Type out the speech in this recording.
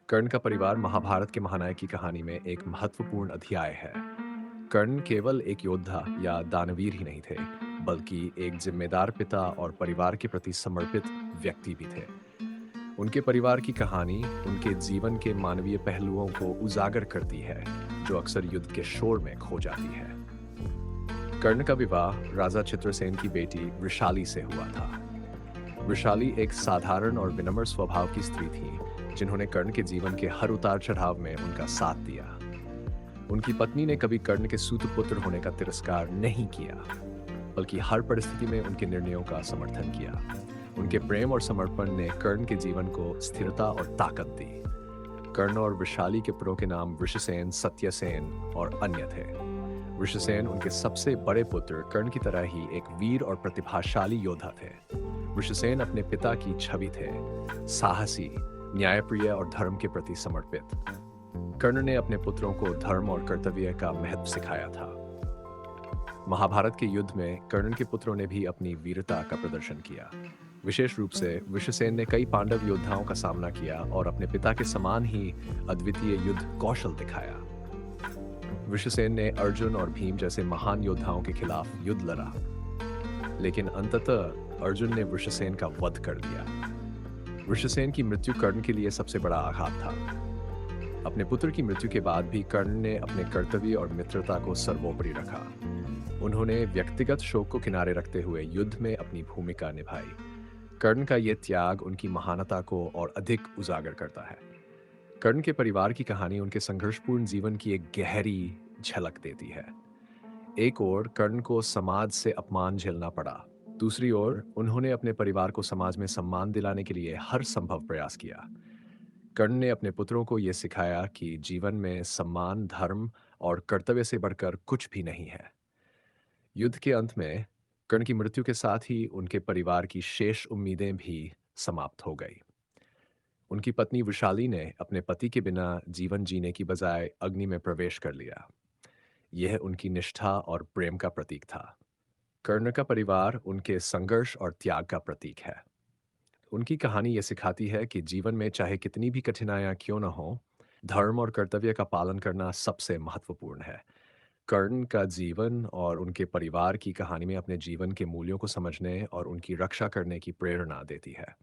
कर्ण का परिवार महाभारत के महानायक की कहानी में एक महत्वपूर्ण अध्याय है। कर्ण केवल एक योद्धा या दानवीर ही नहीं थे, बल्कि एक जिम्मेदार पिता और परिवार के प्रति समर्पित व्यक्ति भी थे। उनके परिवार की कहानी उनके जीवन के मानवीय पहलुओं को उजागर करती है, जो अक्सर युद्ध के शोर में खो जाती है। कर्ण का विवाह राजा चित्रसेन की बेटी वृषाली से हुआ था। वृषाली एक साधारण और विनम्र स्वभाव की स्त्री थी, जिन्होंने कर्ण के जीवन के हर उतार चढ़ाव में उनका साथ दिया। उनकी पत्नी ने कभी कर्ण के सूतपुत्र होने का तिरस्कार नहीं किया, बल्कि हर परिस्थिति में उनके निर्णयों का समर्थन किया। उनके प्रेम और समर्पण ने कर्ण के जीवन को स्थिरता और ताकत दी। कर्ण और वृषाली के पुत्रों के नाम वृषसेन, सत्यसेन और अन्य थे। वृषसेन उनके सबसे बड़े पुत्र कर्ण की तरह ही एक वीर और प्रतिभाशाली योद्धा थे। वृषसेन अपने पिता की छवि थे, साहसी, न्यायप्रिय और धर्म के प्रति समर्पित। कर्ण ने अपने पुत्रों को धर्म और कर्तव्य का महत्व सिखाया था। महाभारत के युद्ध में कर्ण के पुत्रों ने भी अपनी वीरता का प्रदर्शन किया। विशेष रूप से वृषसेन ने कई पांडव योद्धाओं का सामना किया और अपने पिता के समान ही अद्वितीय युद्ध कौशल दिखाया। वृषसेन ने अर्जुन और भीम जैसे महान योद्धाओं के खिलाफ युद्ध लड़ा, लेकिन अंततः अर्जुन ने वृषसेन का वध कर दिया। वृषसेन की मृत्यु कर्ण के लिए सबसे बड़ा आघात था। अपने पुत्र की मृत्यु के बाद भी कर्ण ने अपने कर्तव्य और मित्रता को सर्वोपरि रखा। उन्होंने व्यक्तिगत शोक को किनारे रखते हुए युद्ध में अपनी भूमिका निभाई। कर्ण का यह त्याग उनकी महानता को और अधिक उजागर करता है। कर्ण के परिवार की कहानी उनके संघर्षपूर्ण जीवन की एक गहरी झलक देती है। एक ओर कर्ण को समाज से अपमान झेलना पड़ा, दूसरी ओर उन्होंने अपने परिवार को समाज में सम्मान दिलाने के लिए हर संभव प्रयास किया। कर्ण ने अपने पुत्रों को यह सिखाया कि जीवन में सम्मान, धर्म और कर्तव्य से बढ़कर कुछ भी नहीं है। युद्ध के अंत में कर्ण की मृत्यु के साथ ही उनके परिवार की शेष उम्मीदें भी समाप्त हो गई। उनकी पत्नी वृषाली ने अपने पति के बिना जीवन जीने की बजाय अग्नि में प्रवेश कर लिया। यह उनकी निष्ठा और प्रेम का प्रतीक था। कर्ण का परिवार उनके संघर्ष और त्याग का प्रतीक है। उनकी कहानी यह सिखाती है कि जीवन में चाहे कितनी भी कठिनाइयां क्यों न हो, धर्म और कर्तव्य का पालन करना सबसे महत्वपूर्ण है। कर्ण का जीवन और उनके परिवार की कहानी में अपने जीवन के मूल्यों को समझने और उनकी रक्षा करने की प्रेरणा देती है।